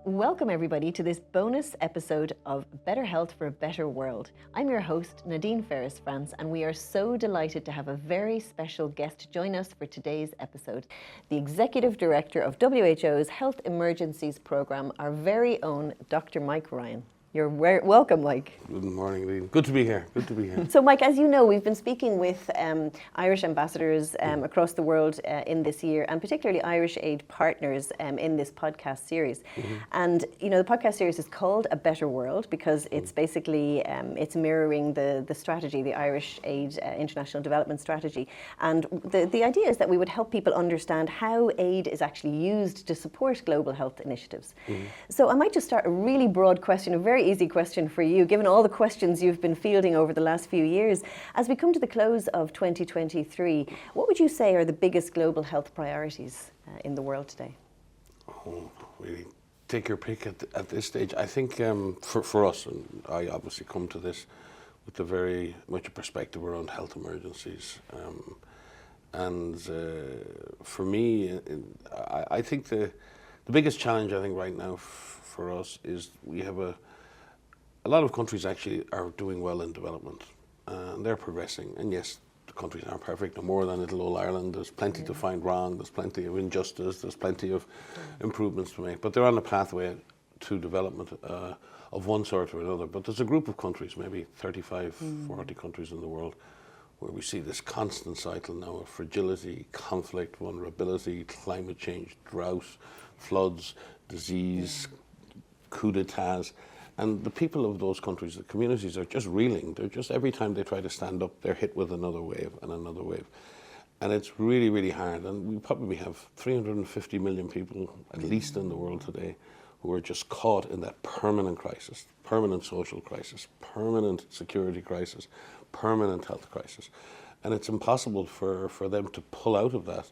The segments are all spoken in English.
Welcome everybody to this bonus episode of Better Health for a Better World. I'm your host Nadine Ferris-France, and we are so delighted to have a very special guest join us for today's episode. The Executive Director of WHO's Health Emergencies Programme, our very own Dr. Mike Ryan. You're welcome, Mike. Good morning, Lee. Good to be here. Good to be here. So, Mike, as you know, we've been speaking with Irish ambassadors across the world in this year, and particularly Irish aid partners in this podcast series. Mm-hmm. And, you know, the podcast series is called A Better World because it's basically, it's mirroring the strategy, the Irish Aid International Development Strategy. And the idea is that we would help people understand how aid is actually used to support global health initiatives. Mm-hmm. So I might just start a really broad question, a very easy question for you, given all the questions you've been fielding over the last few years. As we come to the close of 2023, what would you say are the biggest global health priorities in the world today? Oh, really, take your pick at this stage. I think for us, and I obviously come to this with a very much a perspective around health emergencies. For me, I think the biggest challenge, I think, right now for us is we have a lot of countries actually are doing well in development, and they're progressing. And yes, the countries aren't perfect, no more than little old Ireland. There's plenty to find wrong, there's plenty of injustice, there's plenty of improvements to make. But they're on a pathway to development of one sort or another. But there's a group of countries, maybe 35, 40 countries in the world, where we see this constant cycle now of fragility, conflict, vulnerability, climate change, drought, floods, disease, coup d'etats. And the people of those countries, the communities, are just reeling. They're just, every time they try to stand up, they're hit with another wave and another wave. And it's really, really hard. And we probably have 350 million people, at least in the world today, who are just caught in that permanent crisis, permanent social crisis, permanent security crisis, permanent health crisis. And it's impossible for them to pull out of that.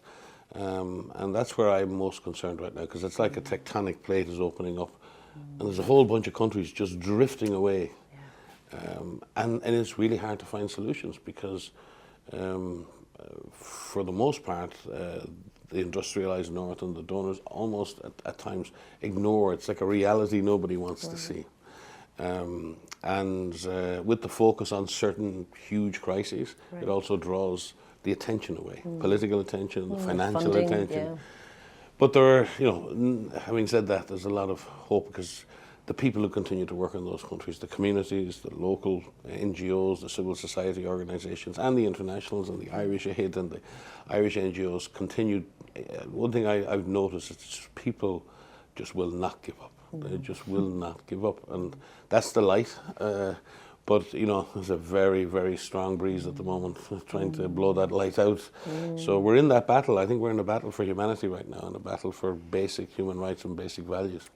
And that's where I'm most concerned right now, because it's like a tectonic plate is opening up. And there's a whole bunch of countries just drifting away. And it's really hard to find solutions because for the most part, the industrialized north and the donors almost at times ignore. It's like a reality nobody wants to see. With the focus on certain huge crises, it also draws the attention away, political attention, the financial funding, attention. Yeah. But there are, you know, having said that, there's a lot of hope because the people who continue to work in those countries, the communities, the local NGOs, the civil society organisations, and the internationals, and the Irish Aid and the Irish NGOs continue. One thing I've noticed is people just will not give up. They just will not give up, and that's the light. But, you know, there's a very, very strong breeze at the moment trying to blow that light out. So we're in that battle. I think we're in a battle for humanity right now, and a battle for basic human rights and basic values.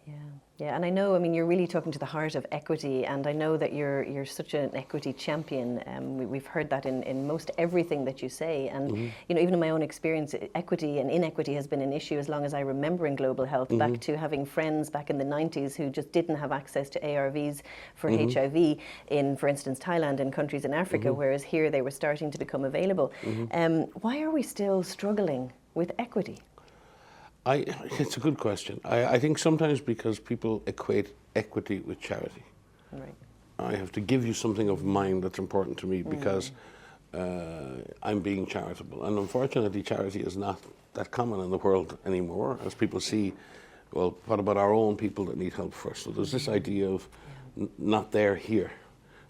Yeah, and I know, I mean, you're really talking to the heart of equity, and I know that you're such an equity champion. We've heard that in most everything that you say, and you know, even in my own experience, equity and inequity has been an issue as long as I remember in global health. Back to having friends back in the 90s who just didn't have access to ARVs for HIV in, for instance, Thailand and countries in Africa, whereas here they were starting to become available. Why are we still struggling with equity? It's a good question. I think sometimes because people equate equity with charity. Right. I have to give you something of mine that's important to me because I'm being charitable. And unfortunately, charity is not that common in the world anymore, as people see, well, what about our own people that need help first? So there's this idea of not there, here.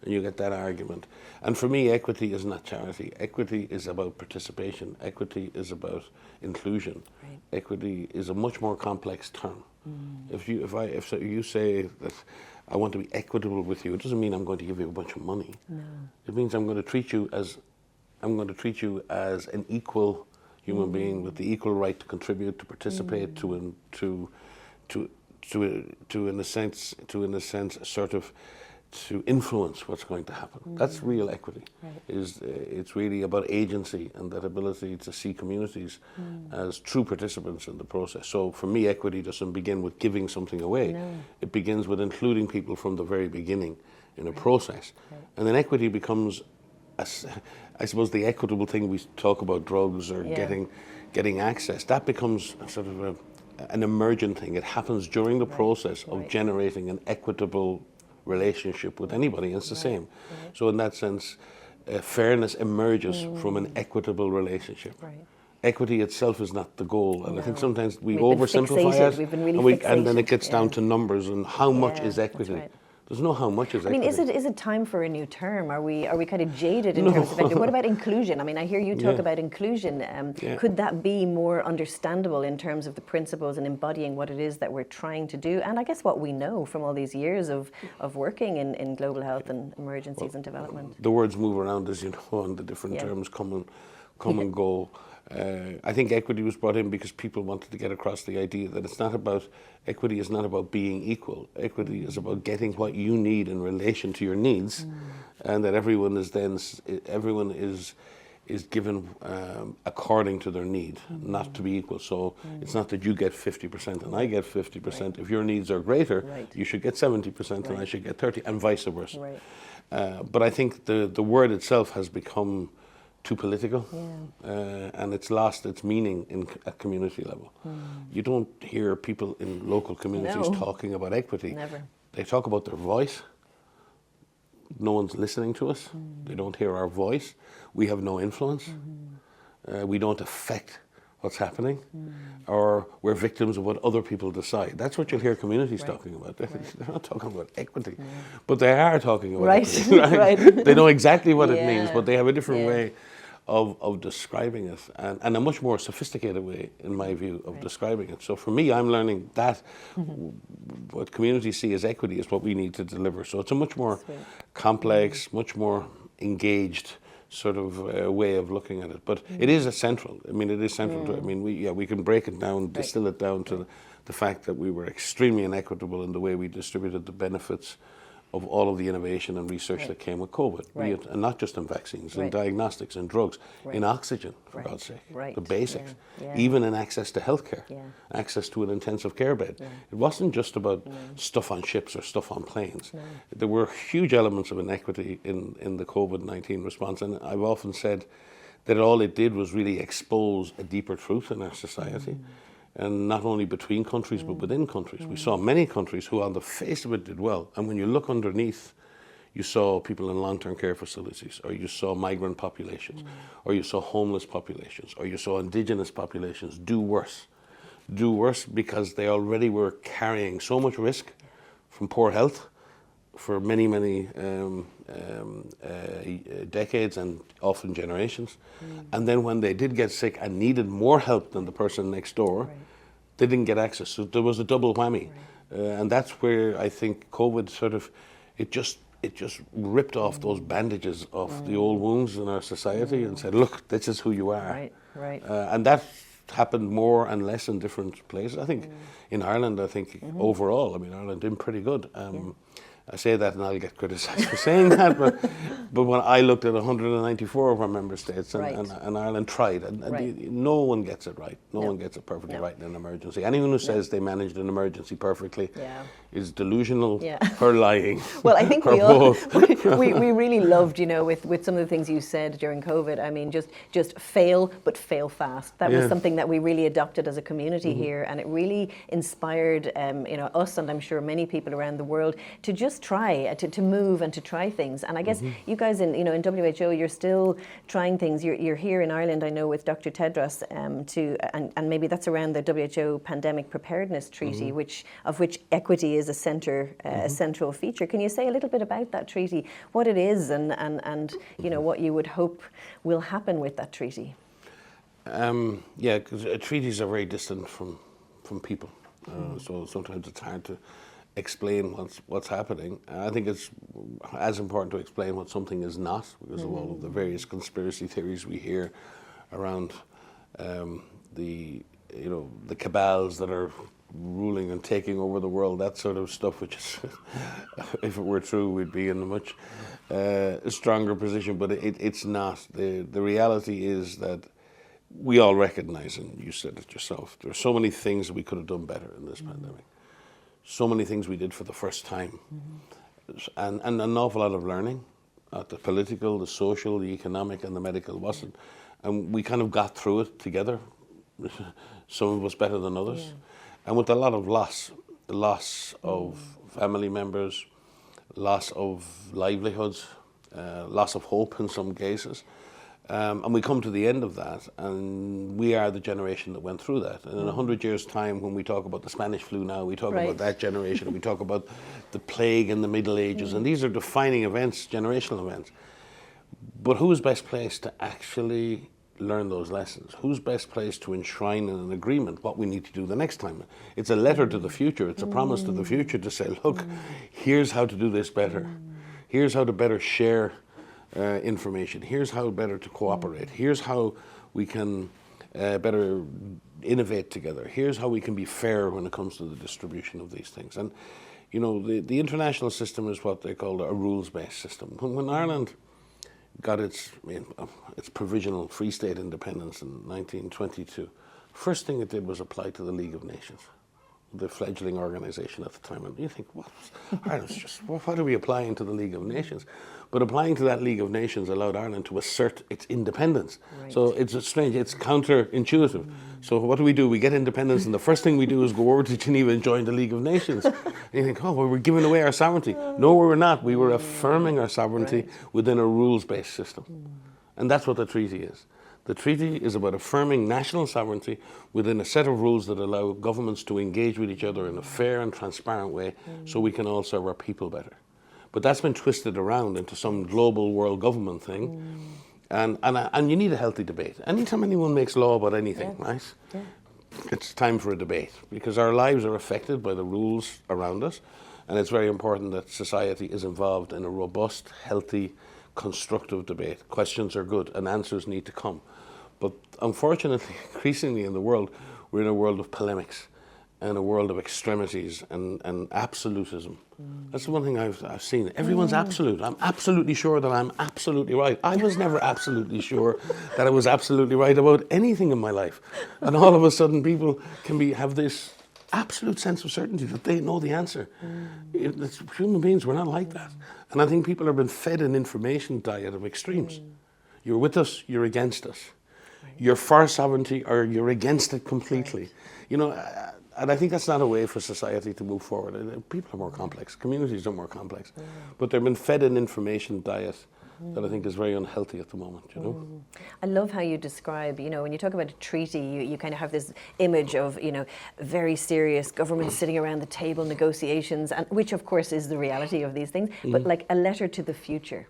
And you get that argument. And for me, equity is not charity. Equity is about participation. Equity is about inclusion. Right. Equity is a much more complex term. If you say that I want to be equitable with you, it doesn't mean I'm going to give you a bunch of money. No. It means I'm going to treat you as an equal human being with the equal right to contribute, to participate, in a sense, sort of, to influence what's going to happen. That's real equity. Right. It's really about agency and that ability to see communities as true participants in the process. So for me, equity doesn't begin with giving something away. No. It begins with including people from the very beginning in a process. Right. And then equity becomes, I suppose, the equitable thing we talk about, drugs or getting access. That becomes sort of an emergent thing. It happens during the process of generating an equitable relationship with anybody. It's the same. So in that sense, fairness emerges from an equitable relationship. Equity itself is not the goal, and I think sometimes we oversimplify it. We've been really fixated. And then it gets down to numbers and how much is equity. There's no how much is equity. I mean, is it time for a new term? Are we kind of jaded in terms of equity? What about inclusion? I mean, I hear you talk about inclusion. Could that be more understandable in terms of the principles and embodying what it is that we're trying to do? And I guess what we know from all these years of working in global health and emergencies and development. The words move around, as you know, and the different terms come and go. I think equity was brought in because people wanted to get across the idea that equity is not about being equal. Equity is about getting what you need in relation to your needs, and that everyone is given according to their need, not to be equal. So it's not that you get 50% and I get 50%. If your needs are greater, you should get 70% and I should get 30%, and vice versa. But I think the word itself has become too political, and it's lost its meaning at community level. You don't hear people in local communities talking about equity. Never. They talk about their voice. No one's listening to us. They don't hear our voice. We have no influence. We don't affect what's happening, or we're victims of what other people decide. That's what you'll hear communities talking about. They're not talking about equity, but they are talking about equity. They know exactly what it means, but they have a different way of describing it, and a much more sophisticated way, in my view, of describing it. So for me, I'm learning that what communities see as equity is what we need to deliver. So it's a much more complex, much more engaged sort of way of looking at it. But it is essential. I mean, it is central to it. I mean, we can break it down, distill it down to the fact that we were extremely inequitable in the way we distributed the benefits of all of the innovation and research that came with COVID, and not just in vaccines, in diagnostics, in drugs, in oxygen, for God's sake, the basics, even in access to healthcare, access to an intensive care bed. It wasn't just about stuff on ships or stuff on planes. There were huge elements of inequity in the COVID-19 response, and I've often said that all it did was really expose a deeper truth in our society. And not only between countries, but within countries. We saw many countries who on the face of it did well. And when you look underneath, you saw people in long-term care facilities, or you saw migrant populations, or you saw homeless populations, or you saw indigenous populations do worse. Do worse because they already were carrying so much risk from poor health for many, many decades and often generations. And then when they did get sick and needed more help than the person next door, they didn't get access. So there was a double whammy. And that's where I think COVID sort of, it just ripped off those bandages off the old wounds in our society and said, look, this is who you are. And that happened more and less in different places. I think in Ireland, overall, I mean, Ireland did pretty good. I say that and I'll get criticised for saying that, but when I looked at 194 of our member states and Ireland tried, and no one gets it right. No one gets it perfectly right in an emergency. Anyone who says they managed an emergency perfectly is delusional or lying. Well, I think we really loved, with some of the things you said during COVID. I mean, just fail, but fail fast. That was something that we really adopted as a community here, and it really inspired us, and I'm sure many people around the world, to just try to move and to try things. And I guess you guys in WHO, you're still trying things. You're here in Ireland, I know, with Dr. Tedros and maybe that's around the WHO Pandemic Preparedness Treaty, of which equity is a central feature. Can you say a little bit about that treaty, what it is, and what you would hope will happen with that treaty? Because treaties are very distant from people, so sometimes it's hard to explain what's happening. I think it's as important to explain what something is not, because of all of the various conspiracy theories we hear around the cabals that are ruling and taking over the world, that sort of stuff, which is, if it were true, we'd be in a much stronger position, but it's not. The reality is that we all recognize, and you said it yourself, there are so many things that we could have done better in this pandemic. So many things we did for the first time, and an awful lot of learning at the political, the social, the economic, and the medical wasn't. And we kind of got through it together. Some of us better than others. and with a lot of loss of family members, loss of livelihoods, loss of hope in some cases. And we come to the end of that, and we are the generation that went through that. And in 100 years' time, when we talk about the Spanish flu now, we talk about that generation, we talk about the plague in the Middle Ages, and these are defining events, generational events. But who is best placed to actually learn those lessons? Who's best placed to enshrine in an agreement what we need to do the next time? It's a letter to the future. It's a promise to the future to say, look, here's how to do this better. Here's how to better share information. Here's how better to cooperate. Here's how we can better innovate together. Here's how we can be fair when it comes to the distribution of these things. And, you know, the international system is what they call a rules-based system. When Ireland got its provisional Free State independence in 1922, first thing it did was apply to the League of Nations, the fledgling organization at the time. And you think, what are we applying to the League of Nations? But applying to that League of Nations allowed Ireland to assert its independence. Right. So it's strange, it's counterintuitive. So what do? We get independence, and the first thing we do is go over to Geneva and join the League of Nations. And you think, well, we're giving away our sovereignty. No, we were not. We were affirming our sovereignty within a rules-based system. And that's what the treaty is. The treaty is about affirming national sovereignty within a set of rules that allow governments to engage with each other in a fair and transparent way so we can all serve our people better. But that's been twisted around into some global world government thing. And you need a healthy debate. Anytime anyone makes law about anything, right? Yeah. It's time for a debate, because our lives are affected by the rules around us. And it's very important that society is involved in a robust, healthy, constructive debate. Questions are good and answers need to come. But unfortunately, increasingly in the world, we're in a world of polemics and a world of extremities and absolutism. That's the one thing I've seen. Everyone's absolute. I'm absolutely sure that I'm absolutely right. I was never absolutely sure that I was absolutely right about anything in my life. And all of a sudden people have this absolute sense of certainty that they know the answer. Human beings, we're not like that. And I think people have been fed an information diet of extremes. You're with us, you're against us. You're for sovereignty or you're against it completely. You know, and I think that's not a way for society to move forward. People are more complex, communities are more complex. But they've been fed an information diet that I think is very unhealthy at the moment, you know. I love how you describe, you know, when you talk about a treaty, you kind of have this image of, you know, very serious governments sitting around the table, negotiations, and which of course is the reality of these things, but like a letter to the future.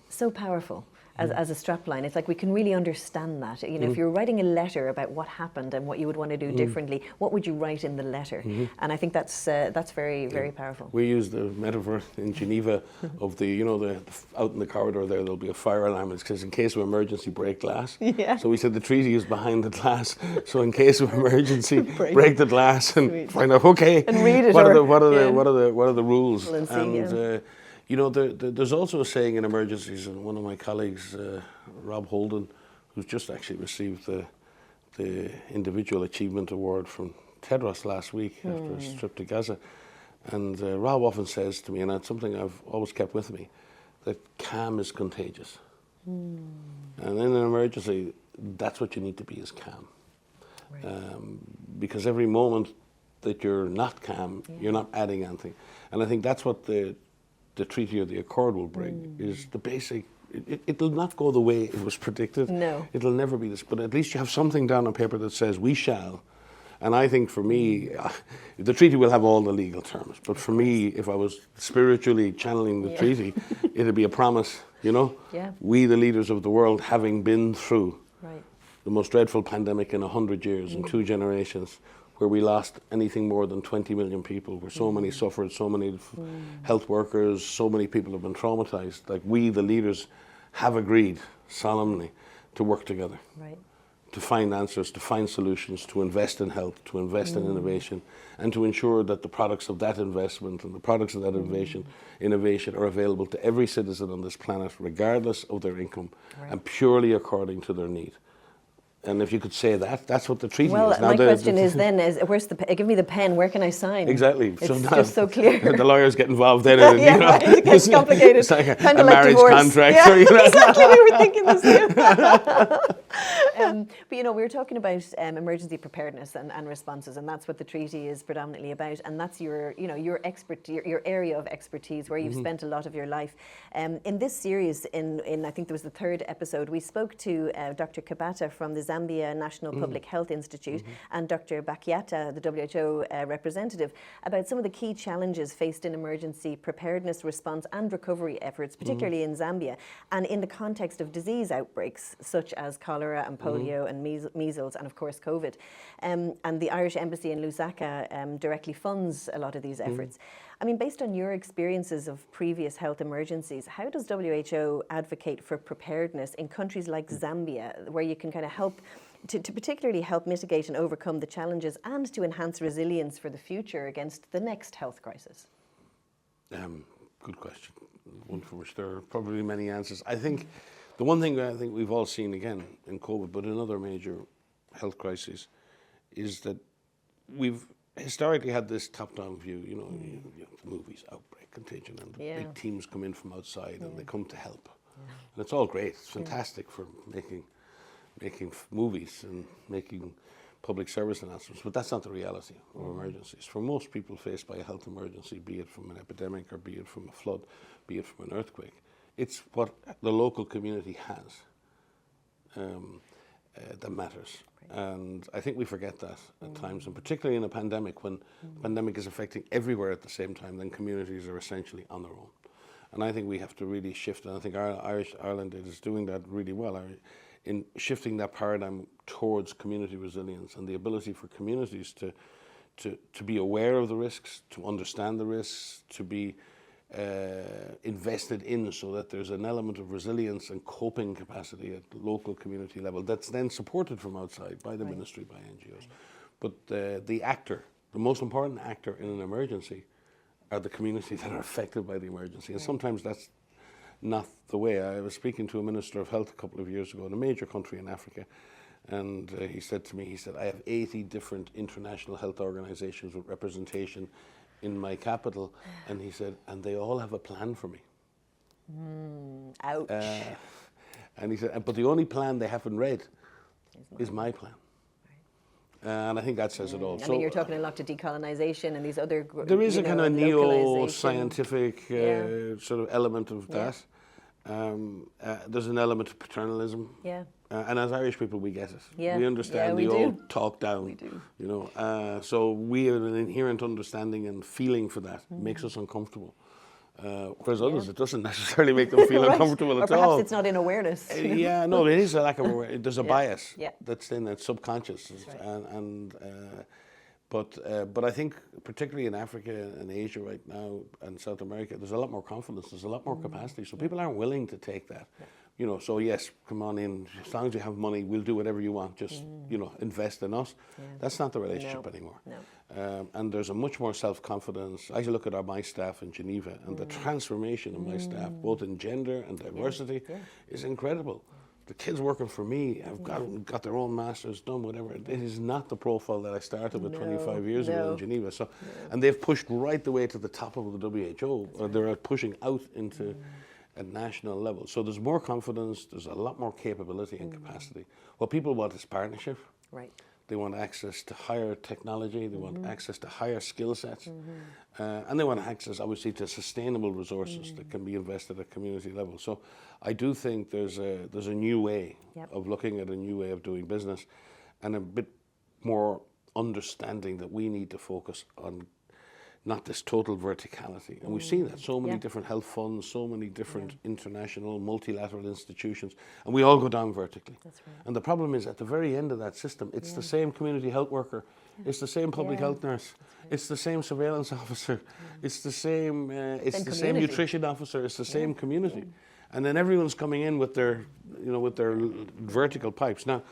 So powerful. As a strapline, it's like we can really understand that. You know, if you're writing a letter about what happened and what you would want to do differently, what would you write in the letter? And I think that's very, very powerful. We use the metaphor in Geneva of the, you know, out in the corridor there'll be a fire alarm. It's because in case of emergency, break glass. Yeah. So we said the treaty is behind the glass. So in case of emergency, break the glass and find out, okay, and read it. What are the rules? You know, there's also a saying in Emergencies, and one of my colleagues, Rob Holden, who's just actually received the Individual Achievement Award from Tedros last week after his trip to Gaza. And Rob often says to me, and that's something I've always kept with me, that calm is contagious. And in an emergency, that's what you need to be, is calm. Because every moment that you're not calm, you're not adding anything. And I think that's what the treaty or the accord will bring, is the basic. It'll not go the way it was predicted. No. It'll never be this, but at least you have something down on paper that says we shall. And I think for me, the treaty will have all the legal terms, but for me, if I was spiritually channeling the treaty, it'd be a promise, you know? We, the leaders of the world, having been through the most dreadful pandemic in 100 years, in 2 generations, where we lost anything more than 20 million people, where so many suffered, so many health workers, so many people have been traumatized. Like, we, the leaders, have agreed solemnly to work together, to find answers, to find solutions, to invest in health, to invest in innovation, and to ensure that the products of that investment and the products of that innovation are available to every citizen on this planet, regardless of their income, and purely according to their need. And if you could say that, that's what the treaty is. Well, my question is then, where's give me the pen, where can I sign? Exactly. It's just so clear. The lawyers get involved then. And, you know, it gets complicated. It's like a like marriage divorce. contract. Yeah, exactly, we were thinking the same. But you know, we were talking about emergency preparedness and responses, and that's what the treaty is predominantly about. And that's your, you know, your area of expertise, where you've spent a lot of your life. In this series, in I think there was the 3rd episode, we spoke to Dr. Kabata from the Zambia National Public Health Institute and Dr. Bakiata, the WHO representative, about some of the key challenges faced in emergency preparedness, response, and recovery efforts, particularly in Zambia, and in the context of disease outbreaks such as cholera and polio and measles and of course COVID. And the Irish Embassy in Lusaka directly funds a lot of these efforts. I mean, based on your experiences of previous health emergencies, how does WHO advocate for preparedness in countries like Zambia, where you can kind of help to particularly help mitigate and overcome the challenges and to enhance resilience for the future against the next health crisis? Good question. One for which there are probably many answers. I think the one thing I think we've all seen again in COVID, but in other major health crises, is that we've historically had this top-down view. You know, you have the movies, outbreak, contagion, and the big teams come in from outside and they come to help. And it's all great. It's fantastic for making movies and making public service announcements, but that's not the reality of emergencies. For most people faced by a health emergency, be it from an epidemic or be it from a flood, be it from an earthquake, it's what the local community has that matters. And I think we forget that at times, and particularly in a pandemic, when the pandemic is affecting everywhere at the same time, then communities are essentially on their own. And I think we have to really shift, and I think Ireland is doing that really well, in shifting that paradigm towards community resilience and the ability for communities to be aware of the risks, to understand the risks, to be invested in, so that there's an element of resilience and coping capacity at the local community level that's then supported from outside by the ministry, by NGOs. But the most important actor in an emergency are the communities that are affected by the emergency. And sometimes that's not the way. I was speaking to a Minister of Health a couple of years ago in a major country in Africa, and he said to me, I have 80 different international health organizations with representation in my capital, and he said, and they all have a plan for me. Ouch. And he said, but the only plan they haven't read is my plan. And I think that says it all. I mean, you're talking a lot to decolonization and these other... There is a kind of neo-scientific sort of element of that. There's an element of paternalism. And as Irish people, we get it. We understand the old talk down. We do. You know, so we have an inherent understanding and feeling for that. It makes us uncomfortable. Whereas others, it doesn't necessarily make them feel uncomfortable at all. Or perhaps it's not in awareness. Yeah, no, it is a lack of awareness. There's a bias that's in that subconscious. But I think particularly in Africa and Asia right now and South America, there's a lot more confidence, there's a lot more capacity. So people aren't willing to take that. You know, so yes, come on in, as long as you have money, we'll do whatever you want, just, you know, invest in us. That's not the relationship anymore. And there's a much more self-confidence. I look at my staff in Geneva, and the transformation of my staff, both in gender and diversity, is incredible. The kids working for me have got their own masters, done whatever. It is not the profile that I started with 25 years ago in Geneva. So, and they've pushed right the way to the top of the WHO, or they're pushing out into at national level. So there's more confidence, there's a lot more capability and capacity. What people want is partnership. They want access to higher technology, they want access to higher skill sets, and they want access, obviously, to sustainable resources that can be invested at community level. So I do think there's a new way of looking at a new way of doing business, and a bit more understanding that we need to focus on not this total verticality. And we've seen that, so many different health funds, so many different international, multilateral institutions, and we all go down vertically. And the problem is, at the very end of that system, it's the same community health worker, it's the same public health nurse, it's the same surveillance officer, it's the same nutrition officer, it's the same community. And then everyone's coming in with their, you know, with their vertical pipes. Now,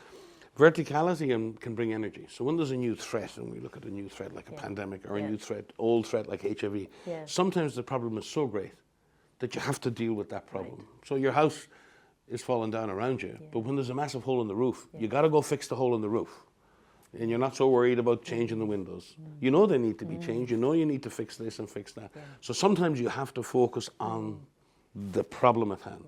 verticality can bring energy. So when there's a new threat, and we look at a new threat like a pandemic, or a new threat, old threat like HIV, sometimes the problem is so great that you have to deal with that problem. So your house is falling down around you, but when there's a massive hole in the roof, you got to go fix the hole in the roof. And you're not so worried about changing the windows. You know they need to be changed. You know you need to fix this and fix that. So sometimes you have to focus on the problem at hand.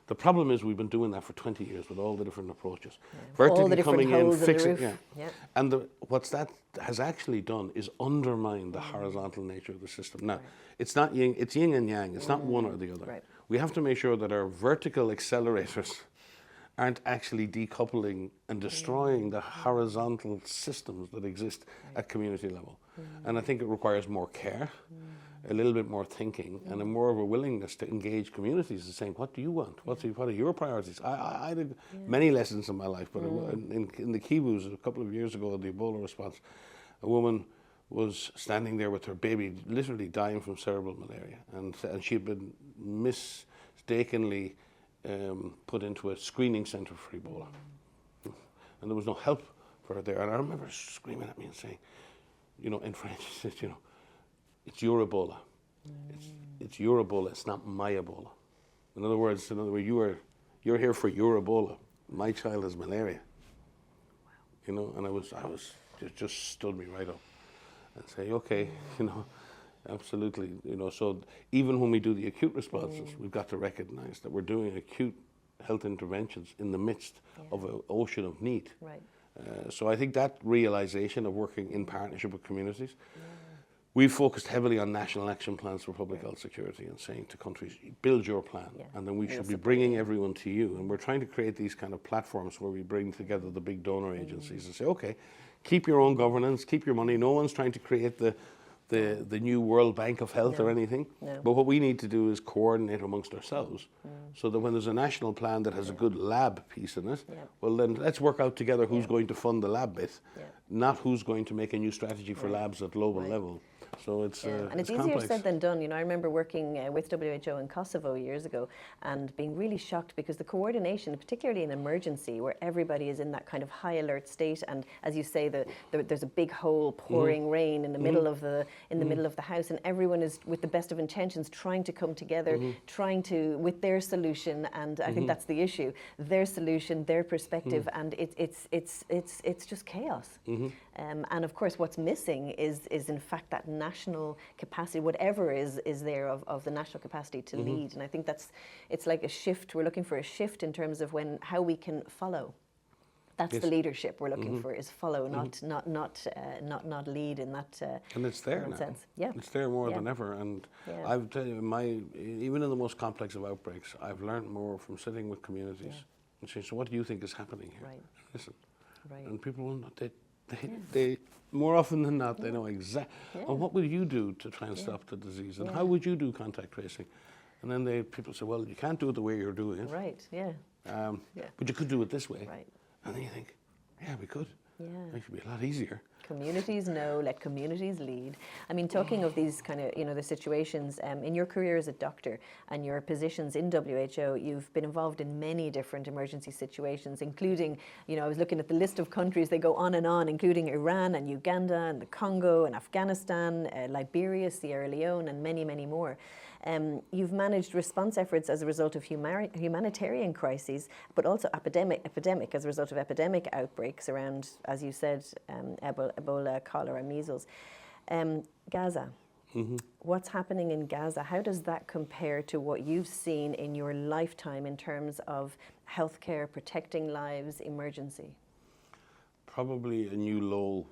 The problem is we've been doing that for 20 years with all the different approaches. Yeah. Vertically All the different coming in, holes in the fixing, roof. yeah. Yeah. And what's that has actually done is undermine the horizontal nature of the system. Now, it's not yin, it's yin and yang. It's not one or the other. Right. We have to make sure that our vertical accelerators aren't actually decoupling and destroying the horizontal systems that exist at community level. And I think it requires more care, a little bit more thinking, and a more of a willingness to engage communities and saying, what do you want? What are your priorities? I did many lessons in my life, but in the Kibus a couple of years ago, the Ebola response, a woman was standing there with her baby literally dying from cerebral malaria, and she had been mistakenly put into a screening centre for Ebola. And there was no help for her there. And I remember her screaming at me and saying, you know, in French, she said, you know, it's your Ebola. It's your Ebola, it's not my Ebola. In other words, you're here for your Ebola. My child has malaria. Wow. You know, and it just stood me right up and say, okay, you know, absolutely, you know, so even when we do the acute responses, we've got to recognize that we're doing acute health interventions in the midst of an ocean of need. Right. So I think that realization of working in partnership with communities, we've focused heavily on national action plans for public health security and saying to countries, build your plan, and then we should be bringing everyone to you. And we're trying to create these kind of platforms where we bring together the big donor agencies and say, okay, keep your own governance, keep your money. No one's trying to create the new World Bank of Health or anything. No. But what we need to do is coordinate amongst ourselves so that when there's a national plan that has a good lab piece in it, well then let's work out together who's going to fund the lab bit, not who's going to make a new strategy for labs at global level. So it's and it's complex. easier said than done. You know, I remember working with WHO in Kosovo years ago and being really shocked because the coordination, particularly in emergency, where everybody is in that kind of high alert state, and as you say, there's a big hole pouring rain in the middle of the middle of the house, and everyone is with the best of intentions trying to come together, trying to with their solution, and I think that's the issue, their solution, their perspective, and it's just chaos. And of course, what's missing is in fact that national capacity, whatever is there of the national capacity to lead. And I think it's like a shift. We're looking for a shift in terms of how we can follow. That's the leadership we're looking for, is follow, not lead in that and it's there now. sense. Yeah. It's there more than ever. And I've tell you, even in the most complex of outbreaks, I've learned more from sitting with communities and saying, so what do you think is happening here? Right. Listen. Right. And people will not, they more often than not, they know exactly. And what will you do to try and stop the disease? And how would you do contact tracing? And then people say, well, you can't do it the way you're doing it. Right, but you could do it this way. Right. And then you think, yeah, we could. Yeah. It should be a lot easier. Communities know, let communities lead. I mean, talking of these kind of, the situations, in your career as a doctor and your positions in WHO, you've been involved in many different emergency situations, including, I was looking at the list of countries, they go on, including Iran and Uganda and the Congo and Afghanistan, Liberia, Sierra Leone, and many, many more. You've managed response efforts as a result of humanitarian crises, but also epidemic as a result of epidemic outbreaks around, as you said, Ebola, cholera, measles. Gaza. What's happening in Gaza? How does that compare to what you've seen in your lifetime in terms of healthcare, protecting lives, emergency? Probably a new low,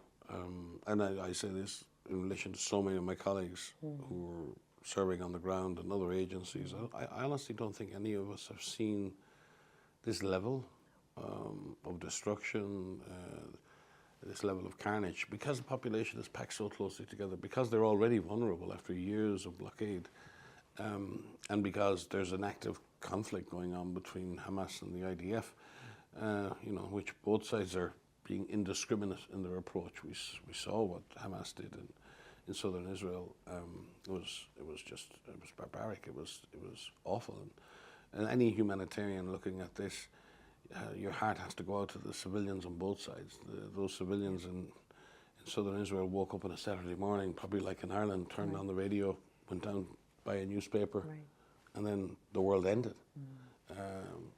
and I say this in relation to so many of my colleagues who are serving on the ground and other agencies. I honestly don't think any of us have seen this level of destruction, this level of carnage, because the population is packed so closely together, because they're already vulnerable after years of blockade, and because there's an active conflict going on between Hamas and the IDF, which both sides are being indiscriminate in their approach. We saw what Hamas did in southern Israel. It was barbaric. It was awful. And any humanitarian looking at this, your heart has to go out to the civilians on both sides. Those civilians in southern Israel woke up on a Saturday morning, probably like in Ireland, turned on the radio, went down by a newspaper, and then the world ended.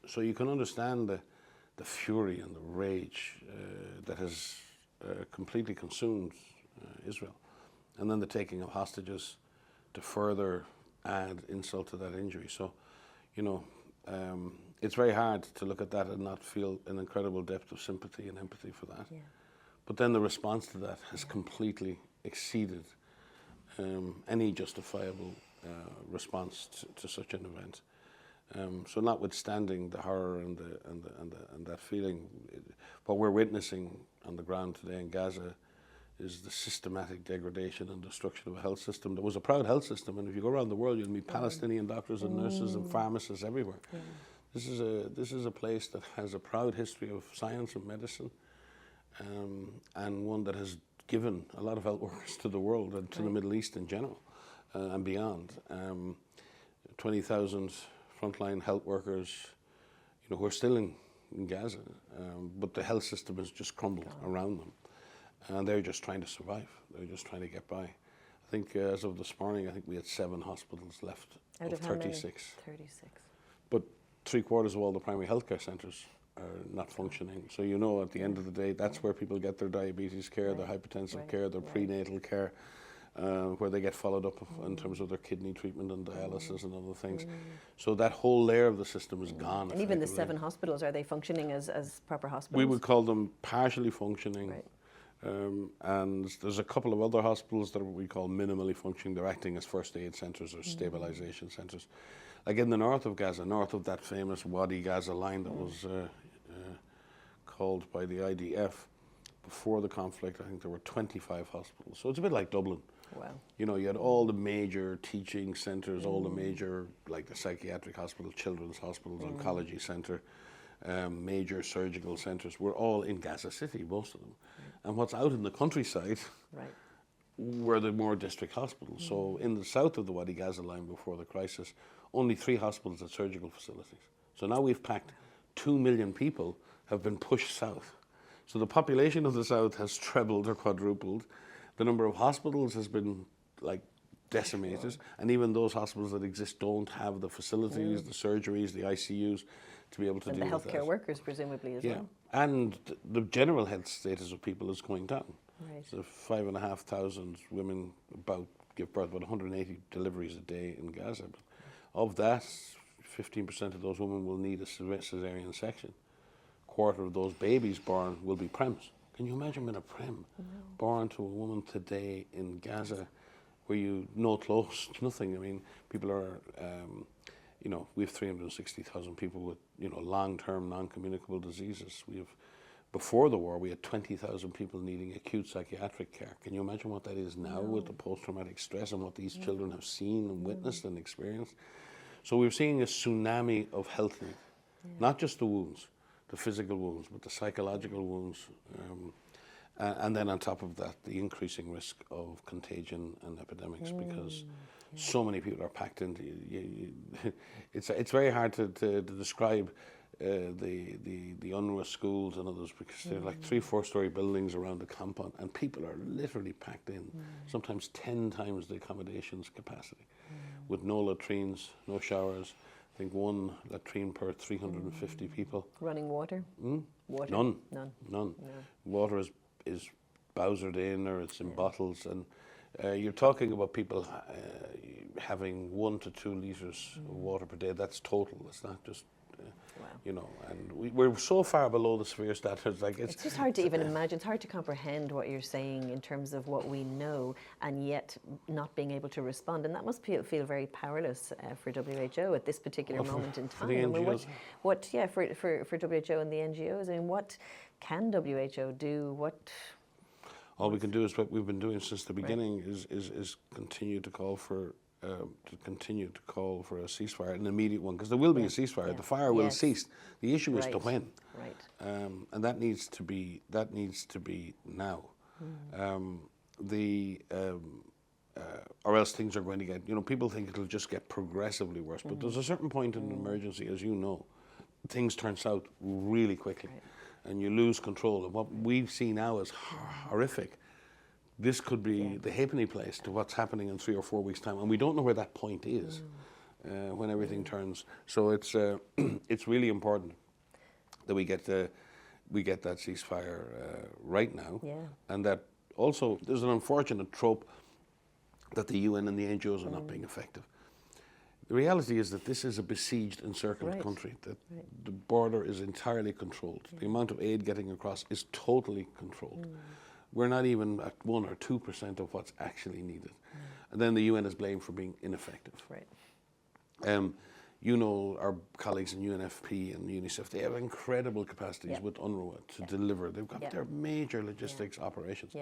So you can understand the fury and the rage that has completely consumed Israel. And then the taking of hostages to further add insult to that injury. So, it's very hard to look at that and not feel an incredible depth of sympathy and empathy for that. Yeah. But then the response to that has completely exceeded any justifiable response to such an event. So, notwithstanding the horror and that feeling, what we're witnessing on the ground today in Gaza is the systematic degradation and destruction of a health system. There was a proud health system, and if you go around the world, you'll meet Palestinian doctors and nurses and pharmacists everywhere. Yeah. This is a place that has a proud history of science and medicine, and one that has given a lot of health workers to the world and to the Middle East in general and beyond. 20,000 frontline health workers, who are still in Gaza, but the health system has just crumbled around them. And they're just trying to survive. They're just trying to get by. I think as of this morning, I think we had 7 hospitals left out of 36. 36. But 3/4 of all the primary healthcare centres are not functioning. So at the end of the day, that's where people get their diabetes care, their hypertensive care, their prenatal care, where they get followed up in terms of their kidney treatment and dialysis and other things. So that whole layer of the system is gone. And even the 7 hospitals, are they functioning as proper hospitals? We would call them partially functioning. Right. And there's a couple of other hospitals that we call minimally functioning. They're acting as first aid centres or stabilisation centres. Like in the north of Gaza, north of that famous Wadi Gaza line that was called by the IDF before the conflict, I think there were 25 hospitals. So it's a bit like Dublin. Wow. You had all the major teaching centres, all the major, like the psychiatric hospital, children's hospitals, oncology centre, major surgical centres were all in Gaza City, most of them. And what's out in the countryside were the more district hospitals. So in the south of the Wadi Gaza line before the crisis, only 3 hospitals had surgical facilities. So now we've packed 2 million people have been pushed south. So the population of the south has trebled or quadrupled. The number of hospitals has been decimated, and even those hospitals that exist don't have the facilities, the surgeries, the ICUs to be able to deal with that. And the healthcare workers presumably as well. And the general health status of people is going down. Right. So 5,500 women give birth about 180 deliveries a day in Gaza. But of that, 15% of those women will need a cesarean section. A quarter of those babies born will be prems. Can you imagine being a prem born to a woman today in Gaza, where no clothes, nothing? I mean, people are, we have 360,000 people with, long-term non-communicable diseases. Before the war, we had 20,000 people needing acute psychiatric care. Can you imagine what that is now with the post-traumatic stress and what these children have seen and witnessed and experienced? So we're seeing a tsunami of health need, not just the wounds, the physical wounds, but the psychological wounds. And then on top of that, the increasing risk of contagion and epidemics, because so many people are packed into it's very hard to describe the UNRWA schools and others, because they're like 3-4 story buildings around the compound, and people are literally packed in, sometimes 10 times the accommodations capacity, with no latrines, no showers. I think 1 latrine per 350 people. Running water? Water? None. None. No. Water is bowsered in, or it's in bottles, and you're talking about people having 1 to 2 litres of water per day. That's total. It's not just and we're so far below the severe standards. It's just hard to even imagine. It's hard to comprehend what you're saying in terms of what we know, and yet not being able to respond. And that must feel very powerless for WHO at this particular moment in time. For the NGOs. For WHO and the NGOs. I mean, what can WHO do? All we can do is what we've been doing since the beginning, is continue to call for a ceasefire, an immediate one, because there will be a ceasefire. The fire will cease. The issue is to when. Right. And that needs to be now. Or else things are going to get. People think it'll just get progressively worse, but there's a certain point in an emergency, as you know, things turn south really quickly, and you lose control. And what we see now is horrific. This could be the halfpenny place to what's happening in 3 or 4 weeks' time, and we don't know where that point is when everything turns. So it's it's really important that we get that ceasefire right now, and that also there's an unfortunate trope that the UN and the NGOs are not being effective. The reality is that this is a besieged, encircled country, that the border is entirely controlled. The amount of aid getting across is totally controlled. We're not even at 1 or 2% of what's actually needed. And then the UN is blamed for being ineffective. You know, our colleagues in UNFP and UNICEF, they have incredible capacities with UNRWA to deliver. They've got their major logistics operations.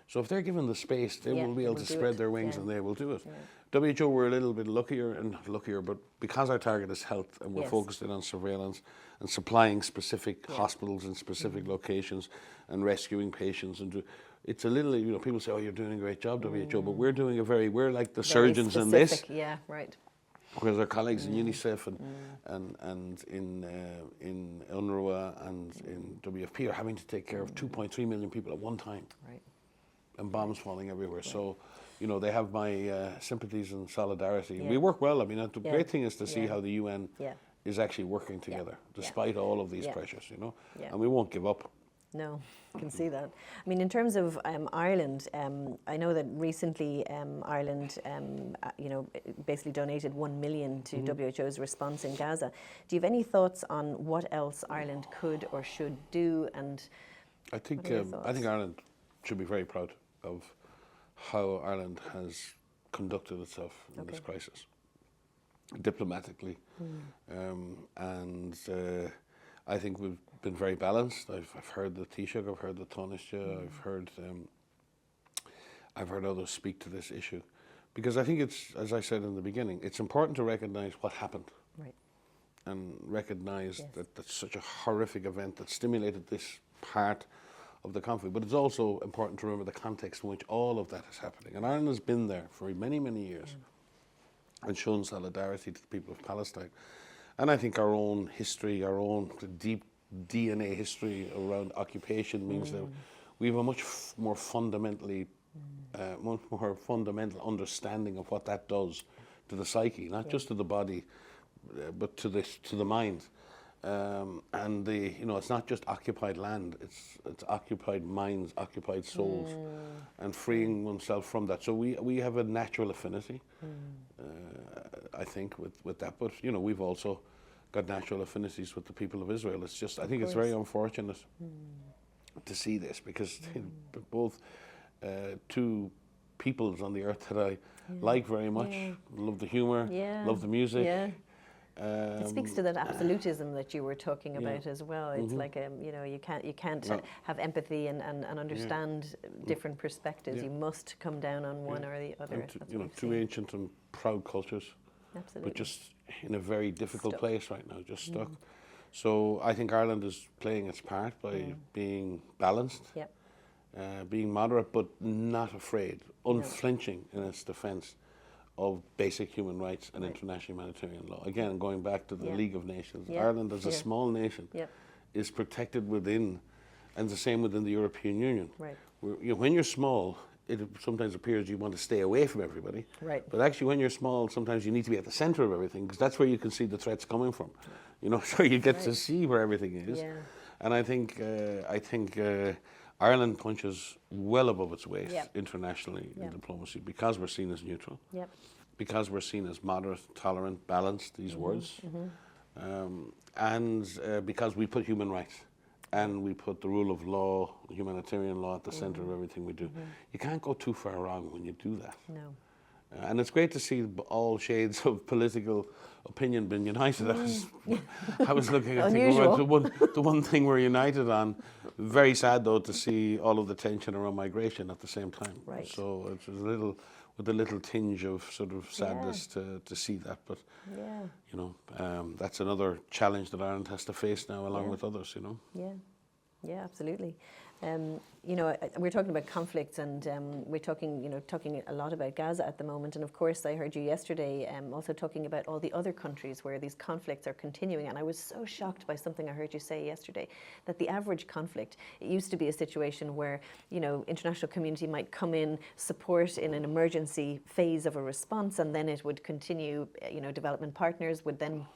So if they're given the space, they will be able to spread their wings and they will do it. WHO, we're a little bit luckier, but because our target is health and we're focused in on surveillance and supplying specific hospitals in specific locations and rescuing patients, and it's a little, you know, people say, oh, you're doing a great job, WHO, but we're doing we're like the surgeons in this. Whereas our colleagues in UNICEF and in UNRWA and in WFP are having to take care of 2.3 million people at one time. And bombs falling everywhere. So, you know, they have my sympathies and solidarity. We work well. I mean, the great thing is to see how the UN is actually working together, despite all of these pressures, you know. And we won't give up. No, I can see that. I mean, in terms of Ireland, I know that recently Ireland, you know, basically donated 1 million to WHO's response in Gaza. Do you have any thoughts on what else Ireland could or should do? And I think Ireland should be very proud of how Ireland has conducted itself in this crisis, diplomatically, and I think we've been very balanced. I've heard the Taoiseach, I've heard the Taoiseach, I've heard others speak to this issue, because I think it's, as I said in the beginning, it's important to recognise what happened, and recognise that that's such a horrific event that stimulated this part of the conflict. But it's also important to remember the context in which all of that is happening. And Ireland has been there for many, many years and shown solidarity to the people of Palestine. And I think our own history, our own deep DNA history around occupation means that we have a much more fundamental understanding of what that does to the psyche, not just to the body, but to the mind. And you know, it's not just occupied land; it's occupied minds, occupied souls, and freeing oneself from that. So we have a natural affinity, I think, with that. But you know, we've also got natural affinities with the people of Israel. It's just, I think it's very unfortunate to see this, because both two peoples on the earth that I like very much, love the humour, love the music. It speaks to that absolutism that you were talking about as well. It's like you know, you can't have empathy and understand different perspectives. You must come down on one or the other. You know, two ancient and proud cultures, but just in a very difficult place right now, just stuck. So I think Ireland is playing its part by being balanced, being moderate, but not afraid, unflinching in its defence of basic human rights and international humanitarian law. Again, going back to the League of Nations, Ireland as a small nation is protected within, and the same within the European Union. You know, when you're small, it sometimes appears you want to stay away from everybody. But actually, when you're small, sometimes you need to be at the centre of everything, because that's where you can see the threats coming from. You know, so you get to see where everything is. And I think Ireland punches well above its weight internationally in diplomacy, because we're seen as neutral, because we're seen as moderate, tolerant, balanced, these words, and because we put human rights and we put the rule of law, humanitarian law, at the centre of everything we do. You can't go too far wrong when you do that. And it's great to see all shades of political opinion being united. I was looking at the one thing we're united on. Very sad, though, to see all of the tension around migration at the same time. So it's with a little tinge of sort of sadness to see that. But you know, that's another challenge that Ireland has to face now, along with others. You know. Yeah, absolutely. You know, we're talking about conflicts, and we're talking a lot about Gaza at the moment. And of course, I heard you yesterday also talking about all the other countries where these conflicts are continuing. And I was so shocked by something I heard you say yesterday, that the average conflict, it used to be a situation where, you know, international community might come in, support in an emergency phase of a response, and then it would continue. You know, development partners would then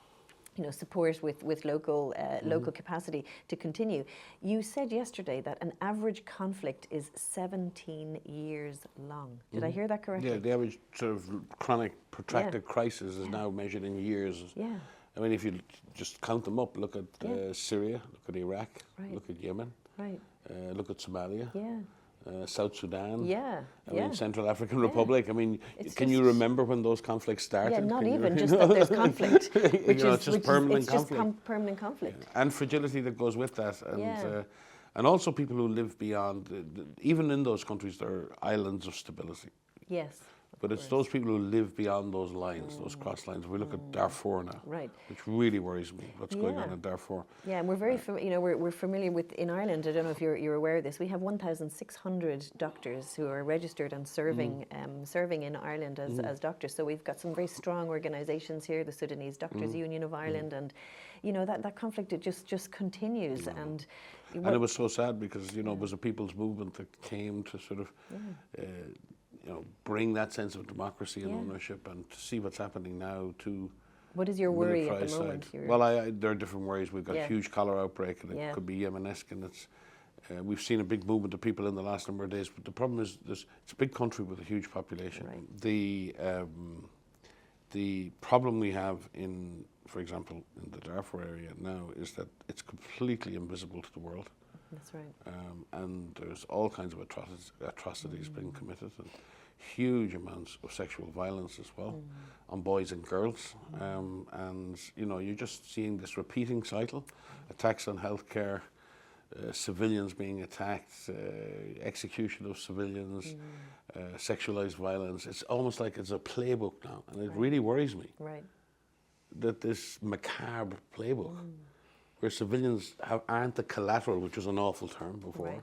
support with local capacity to continue. You said yesterday that an average conflict is 17 years long. Did I hear that correctly? Yeah, the average sort of chronic, protracted crisis is now measured in years. Yeah. I mean, if you just count them up, look at Syria, look at Iraq, look at Yemen, look at Somalia. Yeah. South Sudan. Yeah, I mean, Central African Republic. I mean, can you remember when those conflicts started? Yeah, not even just that there's conflict, which it's just permanent conflict. Just permanent conflict. Yeah. And fragility that goes with that, and also people who live beyond. Even in those countries, there are islands of stability. Yes. But it's those people who live beyond those lines, those cross lines. We look at Darfur now, which really worries me. What's going on in Darfur? Yeah, and we're very, we're familiar with in Ireland. I don't know if you're aware of this. We have 1,600 doctors who are registered and serving in Ireland as doctors. So we've got some very strong organisations here, the Sudanese Doctors Union of Ireland, and that conflict it just continues. And it was so sad because it was a people's movement that came to sort of. Bring that sense of democracy and ownership, and to see what's happening now to. What is your worry at the moment? Well, there are different worries. We've got a huge cholera outbreak, and it could be Yemenesque, and we've seen a big movement of people in the last number of days. But the problem is, it's a big country with a huge population. Right. The problem we have for example, in the Darfur area now is that it's completely invisible to the world. That's right. And there's all kinds of atrocities being committed, and huge amounts of sexual violence as well on boys and girls. And you're just seeing this repeating cycle: attacks on healthcare, civilians being attacked, execution of civilians, sexualized violence. It's almost like it's a playbook now, and it really worries me. Right. That this macabre playbook. Where civilians aren't the collateral, which was an awful term before,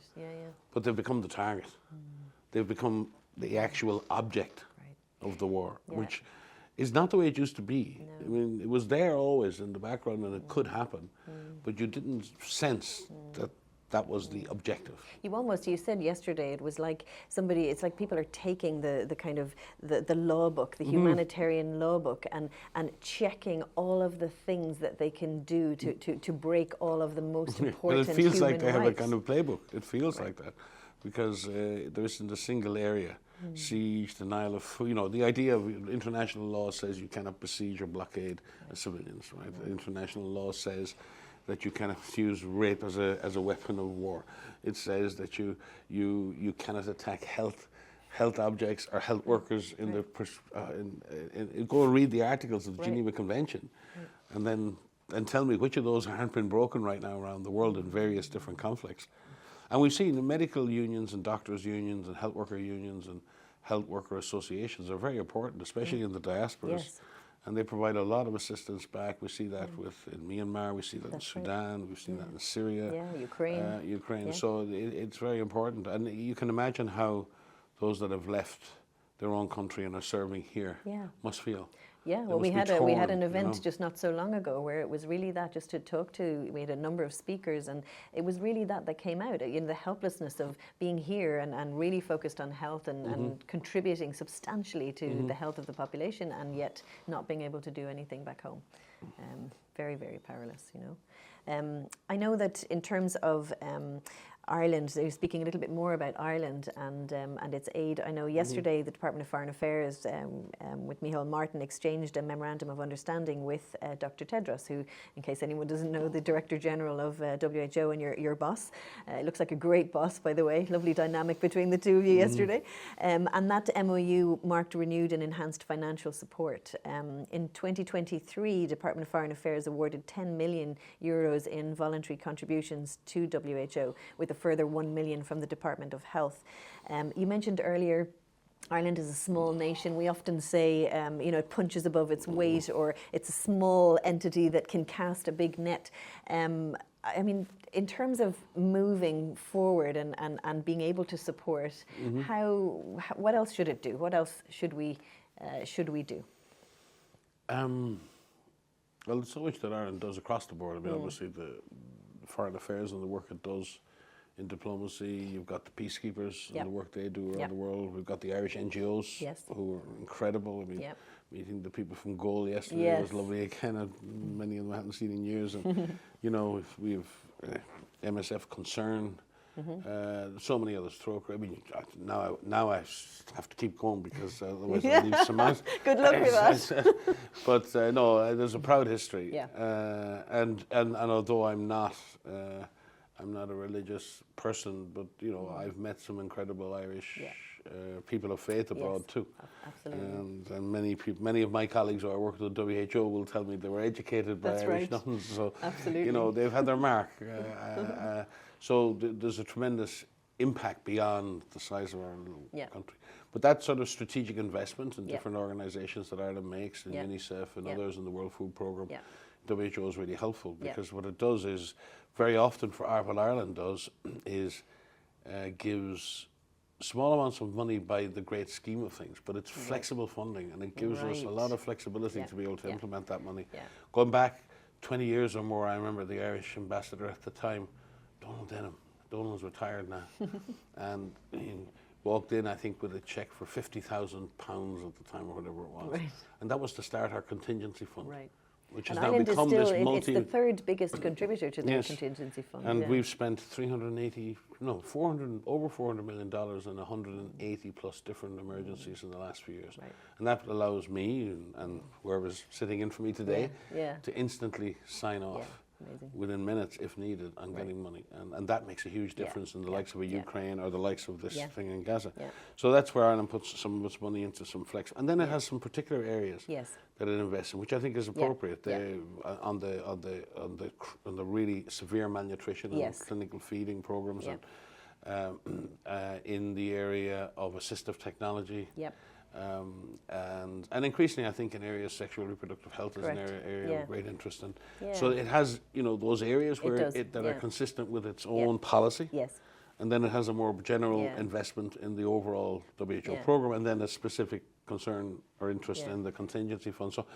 but they've become the target. They've become the actual object of the war, which is not the way it used to be. No. I mean, it was there always in the background, and it could happen, but you didn't sense that was the objective. You said yesterday it was like it's like people are taking the kind of the law book, the humanitarian law book, and checking all of the things that they can do to break all of the most important well, it feels human like they rights. have a kind of playbook. It feels like that because there isn't a single area. Siege, denial of food. The idea of international law says you cannot besiege or blockade civilians, right? International law says that you cannot use rape as a weapon of war. It says that you cannot attack health objects or health workers in the go and read the articles of the Geneva Convention, and then tell me which of those aren't been broken right now around the world in various different conflicts. And we've seen the medical unions and doctors' unions and health worker unions and health worker associations are very important, especially in the diasporas. Yes. And they provide a lot of assistance back. We see that in Myanmar, we see that in Sudan, we've seen that in Syria. Ukraine. Ukraine. So it's very important. And you can imagine how those that have left their own country and are serving here must feel. Yeah, well, we had an event just not so long ago where it was really that, just to talk to, we had a number of speakers, and it was really that came out, the helplessness of being here and really focused on health and contributing substantially to the health of the population, and yet not being able to do anything back home. Very, very powerless, I know that in terms of Ireland, they were speaking a little bit more about Ireland and its aid. I know yesterday the Department of Foreign Affairs with Micheál Martin exchanged a memorandum of understanding with Dr. Tedros, who, in case anyone doesn't know, the Director General of WHO and your boss. It looks like a great boss, by the way. Lovely dynamic between the two of you yesterday. And that MOU marked renewed and enhanced financial support. In 2023, Department of Foreign Affairs awarded €10 million in voluntary contributions to WHO, with a further 1 million from the Department of Health. You mentioned earlier Ireland is a small nation. We often say, it punches above its weight, or it's a small entity that can cast a big net. I mean, in terms of moving forward and being able to support, what else should it do? What else should we do? Well, there's so much that Ireland does across the board. I mean, obviously the foreign affairs and the work it does in diplomacy. You've got the peacekeepers and the work they do around the world. We've got the Irish NGOs who are incredible. I mean, meeting the people from Goal yesterday. Yes. It was lovely again. Many of them I hadn't seen in years. And, you know, we have MSF Concern, so many others. I mean, now I have to keep going because otherwise I'll leave some out. Good luck with that. But no, there's a proud history. Yeah. And although I'm not a religious person, but you know, I've met some incredible Irish people of faith abroad too. Absolutely. And many of my colleagues who I work with the WHO will tell me they were educated by Irish nuns. So absolutely. you know, they've had their mark. So there's a tremendous impact beyond the size of our little country. But that sort of strategic investment in different organisations that Ireland makes, and UNICEF and others in the World Food Programme, WHO is really helpful because what it does is, very often what Ireland does is gives small amounts of money by the great scheme of things, but it's flexible funding, and it gives us a lot of flexibility to be able to implement that money. Going back 20 years or more, I remember the Irish ambassador at the time, Donald Denham. Donald's retired now, and he walked in, I think, with a cheque for £50,000 at the time, or whatever it was, and that was to start our continency fund. Which has now become this it's the third biggest contributor to the contingency fund. And we've spent over $400 million in 180 plus different emergencies in the last few years. And that allows me and whoever's sitting in for me today to instantly sign off within minutes if needed on getting money. And that makes a huge difference in the likes of a Ukraine or the likes of this thing in Gaza. So that's where Ireland puts some of its money into some flex. And then it has some particular areas that it invests in, which I think is appropriate. On the really severe malnutrition and clinical feeding programs, and in the area of assistive technology, and increasingly, I think, in areas sexual reproductive health is an area of great interest. And so it has, you know, those areas where that are consistent with its own policy. And then it has a more general investment in the overall WHO program, and then a specific concern or interest in the contingency fund. So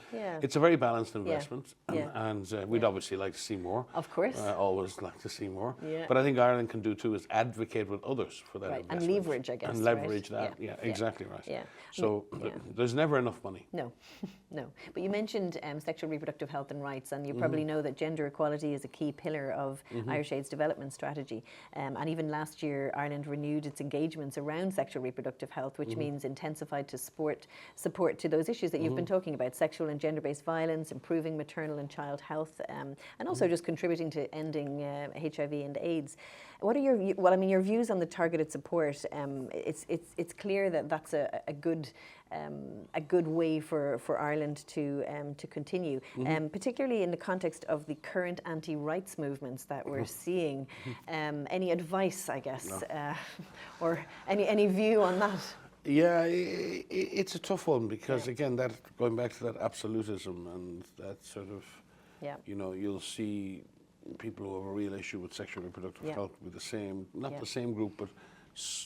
it's a very balanced investment, and we'd obviously like to see more. Of course. Always like to see more. But I think Ireland can do too is advocate with others for that investment. And leverage, I guess. And leverage that, exactly right. So there's never enough money. No, no. But you mentioned sexual reproductive health and rights, and you probably know that gender equality is a key pillar of Irish Aid's development strategy. And even last year, Ireland renewed its engagements around sexual reproductive health, which means intensified to support to those issues that you've been talking about, sexual and gender-based violence, improving maternal and child health, and also just contributing to ending HIV and AIDS. What are your views on the targeted support? It's clear that that's a good way for Ireland to continue, particularly in the context of the current anti-rights movements that we're seeing. Any advice, I guess, or any view on that? Yeah, it's a tough one because again, that going back to that absolutism and that sort of, you know, you'll see people who have a real issue with sexual reproductive health with the same, not the same group, but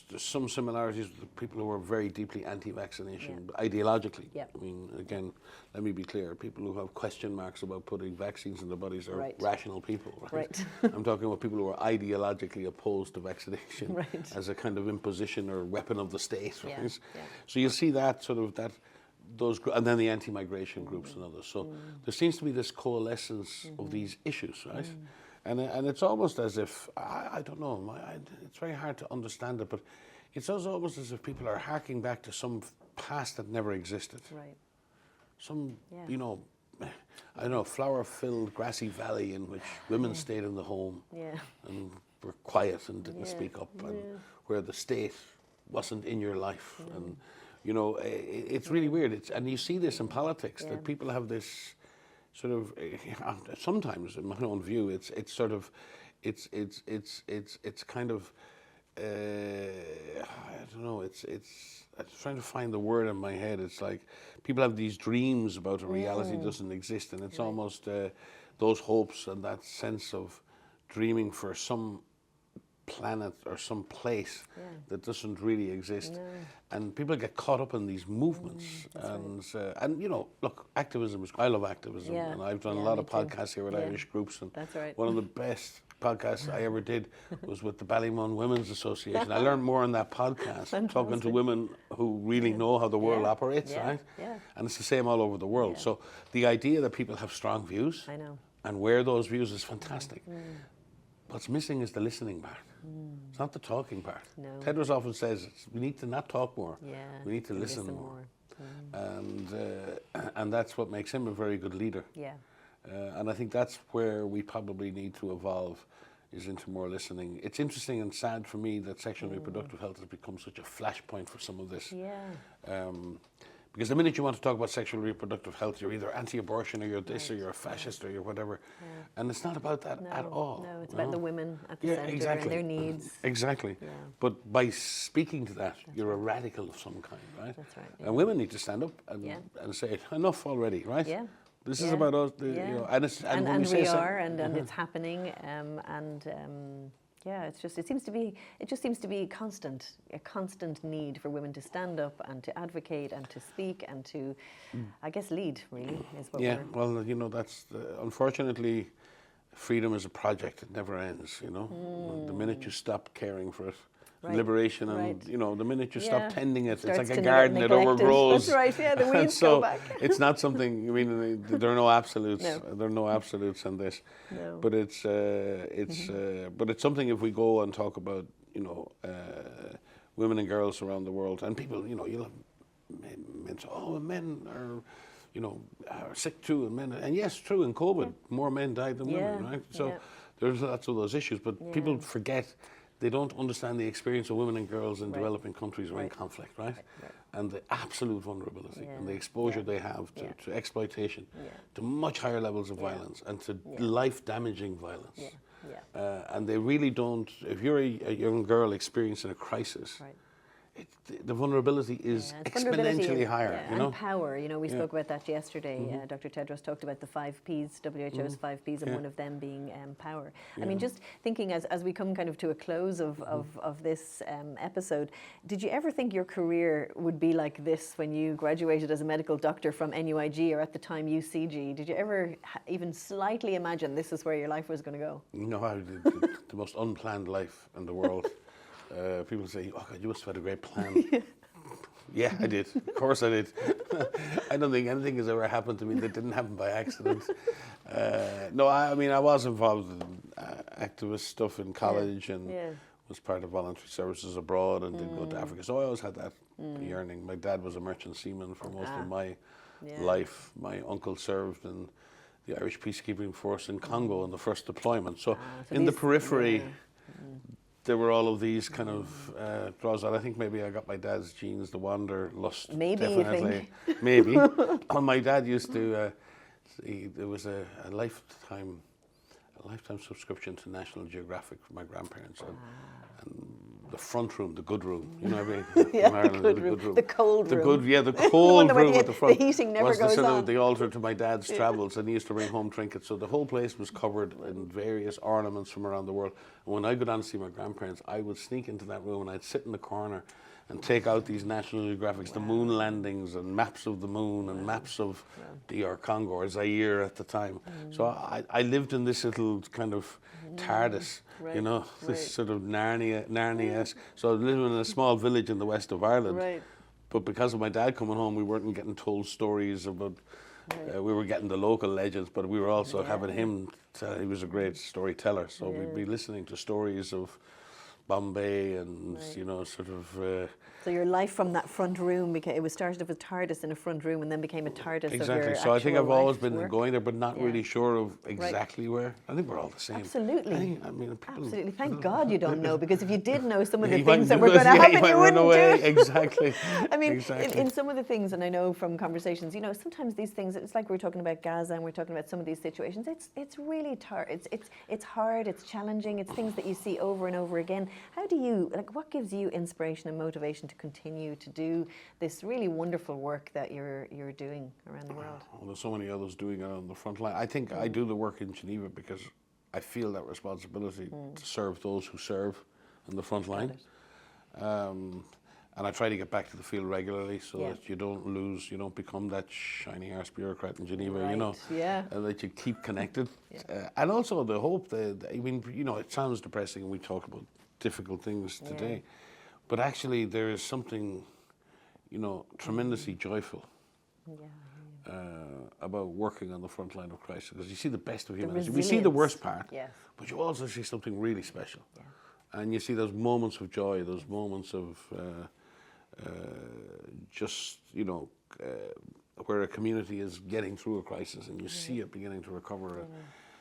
there's some similarities with the people who are very deeply anti-vaccination, ideologically. I mean, again, let me be clear, people who have question marks about putting vaccines in their bodies are rational people, right? I'm talking about people who are ideologically opposed to vaccination as a kind of imposition or weapon of the state, right? So you'll see that sort of, and then the anti-migration groups and others. So there seems to be this coalescence of these issues, right? And it's almost as if, I don't know, it's very hard to understand it, but it's almost as if people are harking back to some past that never existed. Some, you know, I don't know, flower-filled grassy valley in which women stayed in the home and were quiet and didn't speak up, and where the state wasn't in your life. And, you know, it's really weird. And you see this in politics, that people have this sort of, sometimes in my own view, it's sort of, it's kind of, I don't know, I'm trying to find the word in my head. It's like people have these dreams about a reality that doesn't exist, and it's almost those hopes and that sense of dreaming for some planet or some place that doesn't really exist, and people get caught up in these movements, and you know, look, activism is, I love activism, and I've done a lot of podcasts here with Irish groups, and one of the best podcast I ever did was with the Ballymun Women's Association. I learned more on that podcast, talking to women who really know how the world operates, right? Yeah. And it's the same all over the world. Yeah. So the idea that people have strong views and wear those views is fantastic. What's missing is the listening part. It's not the talking part. No. Tedros often says we need to not talk more. Yeah, we need to listen more. And that's what makes him a very good leader. Yeah. And I think that's where we probably need to evolve, is into more listening. It's interesting and sad for me that sexual and reproductive health has become such a flashpoint for some of this. Yeah. Because the minute you want to talk about sexual and reproductive health, you're either anti-abortion or you're this or you're a fascist or you're whatever. And it's not about that at all. No, it's about the women at the centre and their needs. Exactly. Yeah. But by speaking to that, you're a radical of some kind, right? That's right. And women need to stand up and say, enough already, right? Yeah. This is about us, you know, and it's and when we are, and it's happening, yeah, it just seems to be a constant need for women to stand up and to advocate and to speak and to, I guess, lead. Really is what we're. Well, you know, that's unfortunately, freedom is a project; it never ends. You know, the minute you stop caring for it. Liberation and you know, the minute you stop tending it, it's like a garden, it overgrows. That's right, yeah, the weeds go back. It's not something, I mean, there are no absolutes. There are no absolutes in this. No. But it's something if we go and talk about, you know, women and girls around the world, and people, you know, you'll have men say, oh, men are, you know, are sick too, and men, and yes, true, in COVID, more men died than women, right? So there's lots of those issues, but people forget. They don't understand the experience of women and girls in developing countries or in conflict, right? And the absolute vulnerability and the exposure they have to exploitation, to much higher levels of violence and to life-damaging violence. And they really don't, if you're a young girl experiencing a crisis, the vulnerability is exponentially higher. You know? And power. You know, we spoke about that yesterday. Dr. Tedros talked about the 5 Ps, WHO's 5 Ps, and one of them being power. I mean, just thinking as we come kind of to a close of this episode, did you ever think your career would be like this when you graduated as a medical doctor from NUIG or at the time UCG? Did you ever even slightly imagine this is where your life was going to go? No, I did the most unplanned life in the world. People say, oh God, you must have had a great plan. Yeah, I did. Of course I did. I don't think anything has ever happened to me that didn't happen by accident. No, I mean, I was involved in activist stuff in college and was part of voluntary services abroad and did go to Africa. So I always had that yearning. My dad was a merchant seaman for most of my life. My uncle served in the Irish peacekeeping force in Congo in the first deployment. So in the periphery, there were all of these kind of draws out. I think maybe I got my dad's genes, the wanderlust. Maybe, definitely. Maybe. And my dad used to, there was a lifetime subscription to National Geographic for my grandparents. And the front room, the good room, you know what I mean? The good room. The cold room. The cold room at the front. The heating never was goes the, on. The altar to my dad's travels, and he used to bring home trinkets. So the whole place was covered in various ornaments from around the world. And when I go down to see my grandparents, I would sneak into that room and I'd sit in the corner and take out these National Geographics, the moon landings and maps of the moon and maps of DR Congo or Zaire at the time. So I lived in this little kind of TARDIS, you know, this sort of Narnia-esque. So I was living in a small village in the west of Ireland. But because of my dad coming home, we weren't getting told stories about, we were getting the local legends, but we were also having him tell, he was a great storyteller. So we'd be listening to stories of Bombay and, you know, sort of... so your life from that front room, it was started off as TARDIS in a front room and then became a TARDIS exactly. of your So I think I've always been work. going there, but not really sure of exactly where. I think we're all the same. Absolutely. I mean, people, absolutely. Thank God you don't know, because if you did know some of the things that were going to happen, you wouldn't do it. Exactly. I mean, in some of the things, and I know from conversations, you know, sometimes these things, it's like we're talking about Gaza and we're talking about some of these situations. It's really it's hard, it's challenging, it's things that you see over and over again. How do you, like, what gives you inspiration and motivation to continue to do this really wonderful work that you're doing around the world? Well, there's so many others doing it on the front line. I think I do the work in Geneva because I feel that responsibility to serve those who serve in the front line. And I try to get back to the field regularly so Yeah. that you don't become that shiny arse bureaucrat in Geneva, Right, yeah. and that you keep connected. Yeah. And also the hope that, I mean, it sounds depressing and we talk about difficult things today, but actually there is something, tremendously joyful about working on the front line of crisis, because you see the best of humanity. We see the worst part, yes. but you also see something really special. Yeah. And you see those moments of joy, those moments of where a community is getting through a crisis and you see it beginning to recover.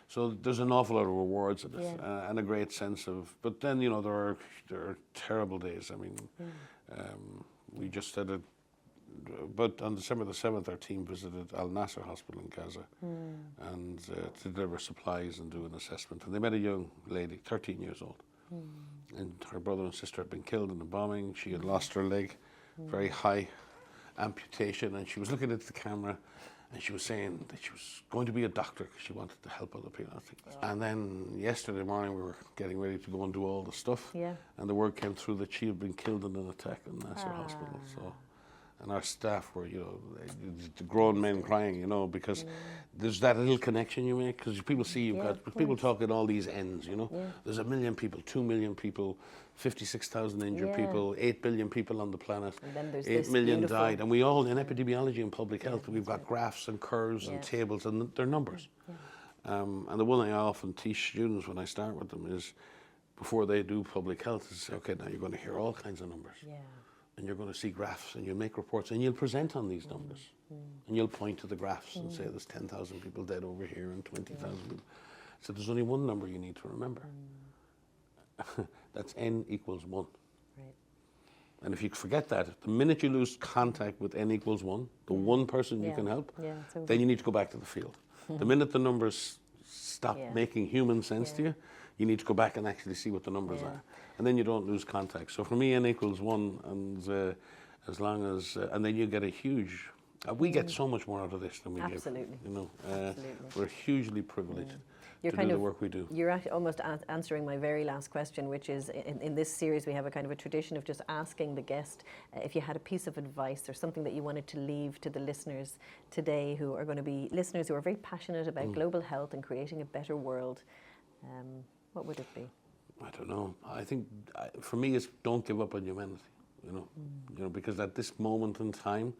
So there's an awful lot of rewards in it, and a great sense of, but then, there are terrible days. I mean, we just had but on December the 7th, our team visited Al Nasser Hospital in Gaza and to deliver supplies and do an assessment. And they met a young lady, 13 years old. And her brother and sister had been killed in the bombing. She had lost her leg, very high amputation, and she was looking at the camera and she was saying that she was going to be a doctor because she wanted to help other people. And then yesterday morning we were getting ready to go and do all the stuff, and the word came through that she had been killed in an attack in Nasser Hospital. So. And our staff were, the grown men crying, because there's that little connection you make, because people see you've got, people talk at all these ends, There's 1 million people, 2 million people, 56,000 injured people, 8 billion people on the planet, And then there's 8 million died. And we all, in epidemiology and public health, we've got graphs and curves and tables, and they're numbers. And the one I often teach students when I start with them is, before they do public health, is, okay, now you're going to hear all kinds of numbers. And you're going to see graphs, and you'll make reports, and you'll present on these numbers. And you'll point to the graphs and say there's 10,000 people dead over here and 20,000 people. So there's only one number you need to remember. That's n equals 1. Right. And if you forget that, the minute you lose contact with n equals 1, the one person you can help, then you need to go back to the field. The minute the numbers stop making human sense to you, you need to go back and actually see what the numbers are. And then you don't lose contact. So for me, n equals 1, and as long as, and then you get a huge, we get so much more out of this than we give. We're hugely privileged to do the work we do. You're actually almost answering my very last question, which is, in this series we have a kind of a tradition of just asking the guest if you had a piece of advice or something that you wanted to leave to the listeners today, who are going to be listeners who are very passionate about global health and creating a better world. What would it be? I don't know. I think for me it's don't give up on humanity. Because at this moment in time,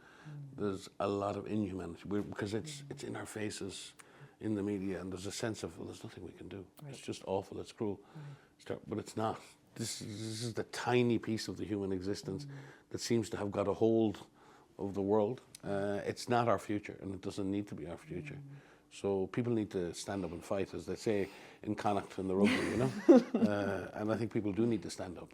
there's a lot of inhumanity because it's in our faces, in the media, and there's a sense of, well, there's nothing we can do. It's just awful. It's cruel. But it's not. This is the tiny piece of the human existence that seems to have got a hold of the world. It's not our future, and it doesn't need to be our future. So people need to stand up and fight, as they say in Connacht in the rugby, and I think people do need to stand up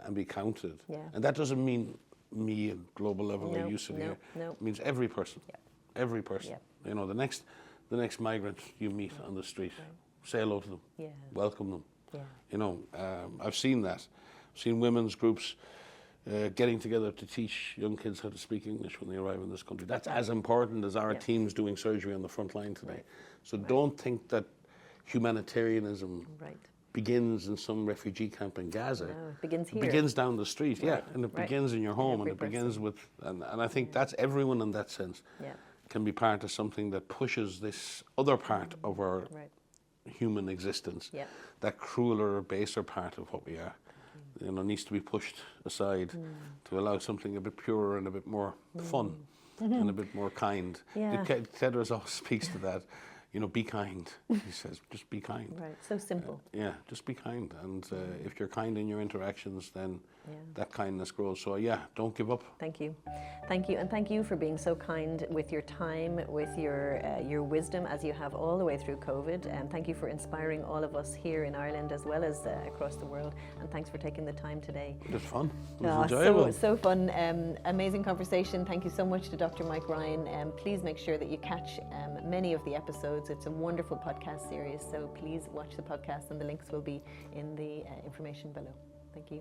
and be counted. And that doesn't mean me at global level or you sitting here. It means every person. Every person. The next migrant you meet on the street, say hello to them, welcome them. I've seen that. I've seen women's groups getting together to teach young kids how to speak English when they arrive in this country. That's as important as our teams doing surgery on the front line today. So don't think that humanitarianism begins in some refugee camp in Gaza. No, it begins here. It begins down the street, and it begins in your home, and it begins with, and I think that's everyone in that sense can be part of something that pushes this other part of our human existence, that crueler, baser part of what we are. Needs to be pushed aside to allow something a bit purer and a bit more fun and a bit more kind. Tedros always speaks to that. Be kind. He says, just be kind. Right, so simple. Just be kind. And if you're kind in your interactions, then that kindness grows. So don't give up. Thank you. Thank you. And thank you for being so kind with your time, with your wisdom, as you have all the way through COVID. And thank you for inspiring all of us here in Ireland as well as across the world. And thanks for taking the time today. It was fun. It was enjoyable. So fun. Amazing conversation. Thank you so much to Dr. Mike Ryan. Please make sure that you catch many of the episodes. It's a wonderful podcast series, so please watch the podcast, and the links will be in the information below. Thank you.